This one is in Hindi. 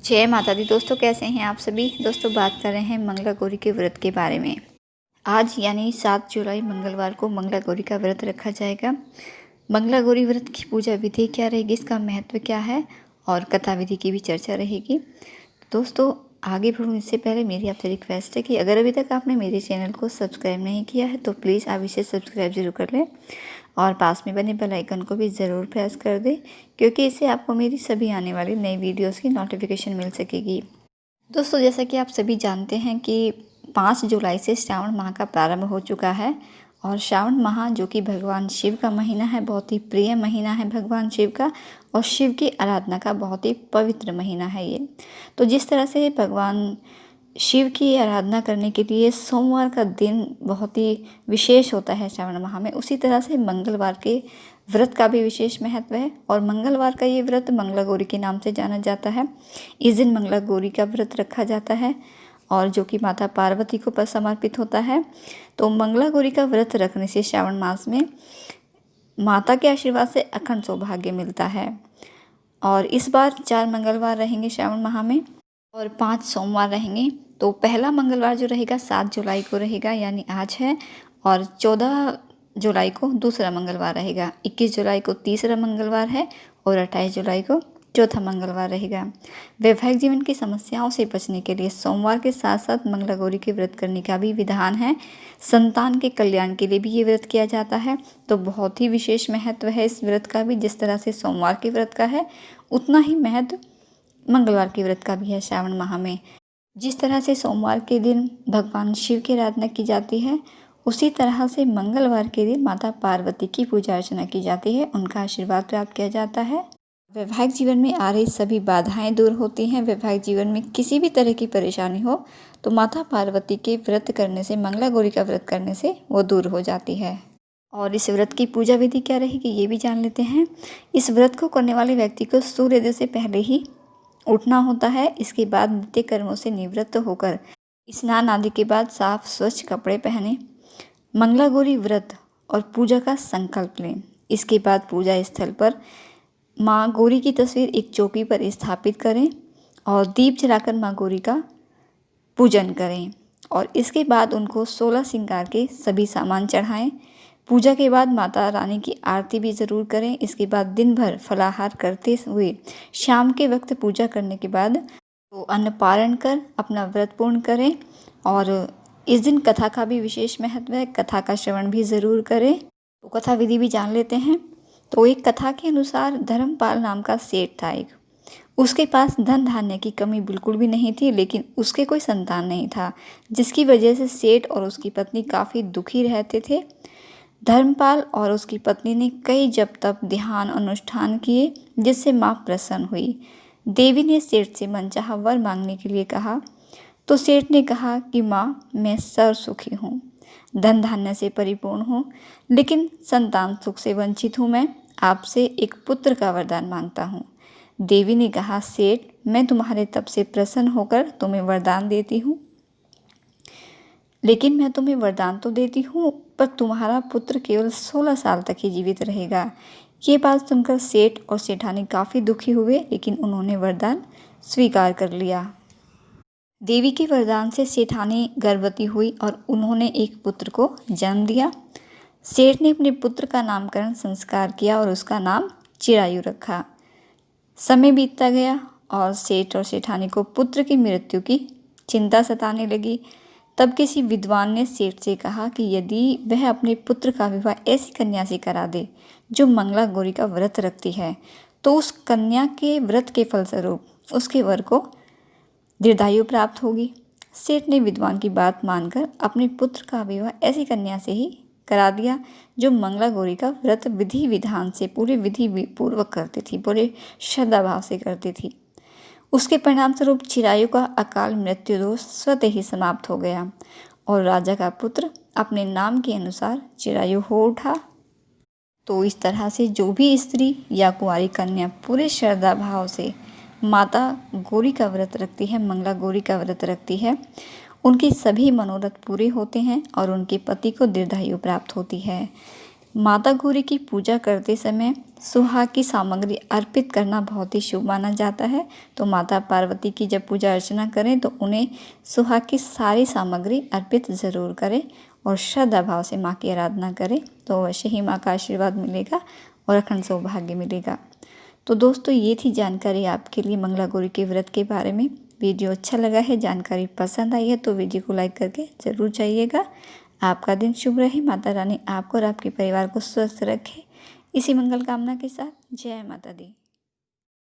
जय माता दी दोस्तों, कैसे हैं आप सभी। दोस्तों बात कर रहे हैं मंगला गौरी के व्रत के बारे में। आज यानी 7 जुलाई मंगलवार को मंगला गौरी का व्रत रखा जाएगा। मंगला गौरी व्रत की पूजा विधि क्या रहेगी, इसका महत्व क्या है और कथा विधि की भी चर्चा रहेगी। दोस्तों आगे बढ़ूँ इससे पहले मेरी आपसे रिक्वेस्ट है कि अगर अभी तक आपने मेरे चैनल को सब्सक्राइब नहीं किया है तो प्लीज़ आप इसे सब्सक्राइब जरूर कर लें और पास में बने बेल आइकन को भी ज़रूर प्रेस कर दें, क्योंकि इससे आपको मेरी सभी आने वाली नई वीडियोस की नोटिफिकेशन मिल सकेगी। दोस्तों जैसा कि आप सभी जानते हैं कि 5 जुलाई से श्रावण माह का प्रारंभ हो चुका है और श्रावण माह जो कि भगवान शिव का महीना है, बहुत ही प्रिय महीना है भगवान शिव का, और शिव की आराधना का बहुत ही पवित्र महीना है ये। तो जिस तरह से भगवान शिव की आराधना करने के लिए सोमवार का दिन बहुत ही विशेष होता है श्रावण माह में, उसी तरह से मंगलवार के व्रत का भी विशेष महत्व है। और मंगलवार का ये व्रत मंगला गौरी के नाम से जाना जाता है। इस दिन मंगला गौरी का व्रत रखा जाता है और जो कि माता पार्वती को समर्पित होता है। तो मंगला गौरी का व्रत रखने से श्रावण मास में माता के आशीर्वाद से अखंड सौभाग्य मिलता है। और इस बार 4 मंगलवार रहेंगे श्रावण माह में और 5 सोमवार रहेंगे। तो पहला मंगलवार जो रहेगा 7 जुलाई को रहेगा, यानी आज है, और 14 जुलाई को दूसरा मंगलवार रहेगा, 21 जुलाई को तीसरा मंगलवार है और 28 जुलाई को चौथा मंगलवार रहेगा। वैवाहिक जीवन की समस्याओं से बचने के लिए सोमवार के साथ साथ मंगला गौरी के व्रत करने का भी विधान है। संतान के कल्याण के लिए भी ये व्रत किया जाता है। तो बहुत ही विशेष महत्व है इस व्रत का भी। जिस तरह से सोमवार के व्रत का है उतना ही महत्व मंगलवार के व्रत का भी है श्रावण माह में। जिस तरह से सोमवार के दिन भगवान शिव की आराधना की जाती है, उसी तरह से मंगलवार के दिन माता पार्वती की पूजा अर्चना की जाती है, उनका आशीर्वाद प्राप्त किया जाता है। वैवाहिक जीवन में आ रही सभी बाधाएं दूर होती हैं। वैवाहिक जीवन में किसी भी तरह की परेशानी हो तो माता पार्वती के व्रत करने से, मंगला गौरी का व्रत करने से वो दूर हो जाती है। और इस व्रत की पूजा विधि क्या रहेगी ये भी जान लेते हैं। इस व्रत को करने वाले व्यक्ति को सूर्योदय से पहले ही उठना होता है। इसके बाद नित्य कर्मों से निवृत्त होकर स्नान आदि के बाद साफ स्वच्छ कपड़े पहने मंगला गौरी व्रत और पूजा का संकल्प लें। इसके बाद पूजा स्थल पर माँ गौरी की तस्वीर एक चौकी पर स्थापित करें और दीप जलाकर माँ गौरी का पूजन करें और इसके बाद उनको 16 श्रृंगार के सभी सामान चढ़ाएं। पूजा के बाद माता रानी की आरती भी ज़रूर करें। इसके बाद दिन भर फलाहार करते हुए शाम के वक्त पूजा करने के बाद तो अन्न पारण कर अपना व्रत पूर्ण करें। और इस दिन कथा का भी विशेष महत्व है, कथा का श्रवण भी ज़रूर करें। तो कथा विधि भी जान लेते हैं। तो एक कथा के अनुसार धर्मपाल नाम का सेठ था एक। उसके पास धन धान्य की कमी बिल्कुल भी नहीं थी, लेकिन उसके कोई संतान नहीं था, जिसकी वजह से सेठ और उसकी पत्नी काफ़ी दुखी रहते थे। धर्मपाल और उसकी पत्नी ने कई जप तप ध्यान अनुष्ठान किए, जिससे माँ प्रसन्न हुई। देवी ने सेठ से मनचाहा वर मांगने के लिए कहा तो सेठ ने कहा कि माँ, मैं सर्व सुखी हूँ, धन धान्य से परिपूर्ण हूँ, लेकिन संतान सुख से वंचित हूँ। मैं आपसे एक पुत्र का वरदान मांगता हूँ। देवी ने कहा, सेठ, मैं तुम्हारे तप से प्रसन्न होकर तुम्हें वरदान देती हूँ, लेकिन मैं तुम्हें वरदान तो देती हूँ पर तुम्हारा पुत्र केवल 16 साल तक ही जीवित रहेगा। ये बात सुनकर सेठ और सेठानी काफ़ी दुखी हुए, लेकिन उन्होंने वरदान स्वीकार कर लिया। देवी के वरदान से सेठानी गर्भवती हुई और उन्होंने एक पुत्र को जन्म दिया। सेठ ने अपने पुत्र का नामकरण संस्कार किया और उसका नाम चिरायु रखा। समय बीतता गया और सेठ और सेठानी को पुत्र की मृत्यु की चिंता सताने लगी। तब किसी विद्वान ने सेठ से कहा कि यदि वह अपने पुत्र का विवाह ऐसी कन्या से करा दे जो मंगला गौरी का व्रत रखती है, तो उस कन्या के व्रत के फलस्वरूप उसके वर को दीर्घायु प्राप्त होगी। सेठ ने विद्वान की बात मानकर अपने पुत्र का विवाह ऐसी कन्या से ही करा दिया जो मंगला गौरी का व्रत विधि विधान से पूरे विधि पूर्वक करती थी, पूरे श्रद्धा भाव से करती थी। उसके परिणाम स्वरूप चिरायु का अकाल मृत्यु दोष स्वतः ही समाप्त हो गया और राजा का पुत्र अपने नाम के अनुसार चिरायु हो उठा। तो इस तरह से जो भी स्त्री या कुंवारी कन्या पूरे श्रद्धा भाव से माता गौरी का व्रत रखती है, मंगला गौरी का व्रत रखती है, उनके सभी मनोरथ पूरे होते हैं और उनके पति को दीर्घायु प्राप्त होती है। माता गौरी की पूजा करते समय सुहाग की सामग्री अर्पित करना बहुत ही शुभ माना जाता है। तो माता पार्वती की जब पूजा अर्चना करें तो उन्हें सुहाग की सारी सामग्री अर्पित ज़रूर करें और श्रद्धा भाव से माँ की आराधना करें, तो अवश्य ही माँ का आशीर्वाद मिलेगा और अखंड सौभाग्य मिलेगा। तो दोस्तों, ये थी जानकारी आपके लिए मंगला गौरी के व्रत के बारे में। वीडियो अच्छा लगा है, जानकारी पसंद आई है तो वीडियो को लाइक करके ज़रूर जाइएगा। आपका दिन शुभ रहे। माता रानी आपको और आपके परिवार को स्वस्थ रखे। इसी मंगल कामना के साथ जय माता दी।